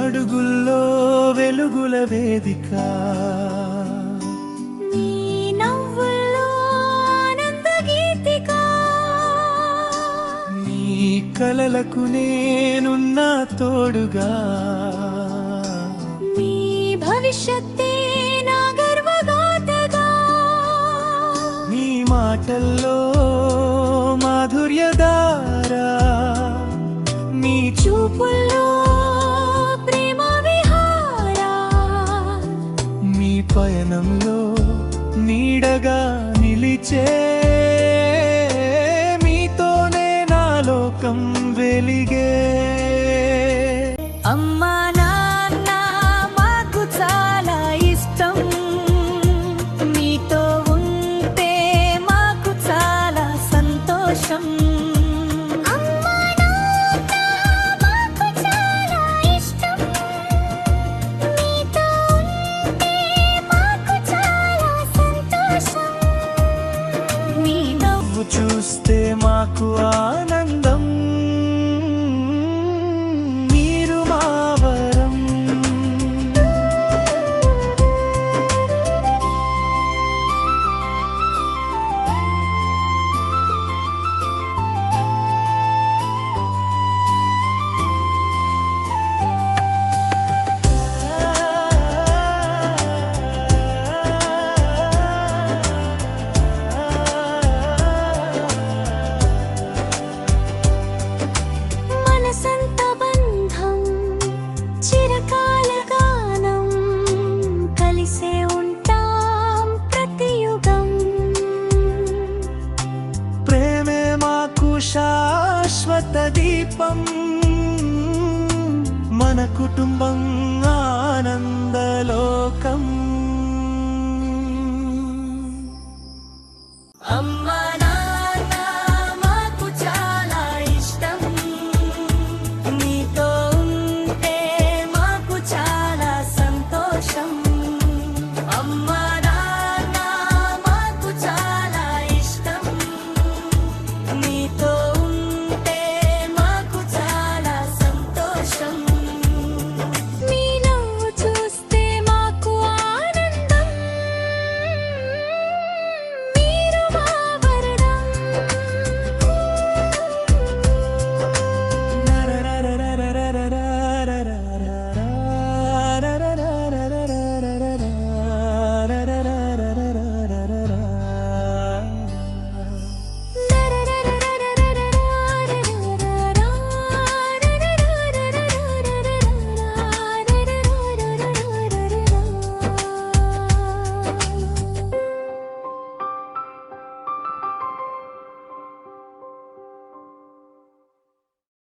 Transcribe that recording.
అడుగుల్లో వెలుగుల వేదిక, నీ నవ్వుల్లో ఆనంద గీతిక, నీ కలలకు నేనున్నా తోడుగా, నీ భవిష్యత్తే నా గర్వగాథగా, నీ మాటల్లో మాధుర్యధారా, నీ చూపుల్లో ప్రేమ విహారా, నీ పయనంలో నీడగా నిలిచే, మీతోనే నా లోకం వెలిగే. అమ్మా నాన్న మాకు చాలా ఇష్టం, మీతో ఉంటే మాకు చాలా సంతోషం. అమ్మా నాన్న మాకు చాలా ఇష్టం, మీతో ఉంటే మాకు చాలా సంతోషం. మీ నువ్వు చూస్తే మాకు ఆనందం, మీరు మా వరం. మనసంత బంధం చిరకాల గానం, కలిసే ఉంటాం ప్రతి యుగం. ప్రేమే మాకు శాశ్వత దీపం, మన కుటుంబం ఆనందలోకం.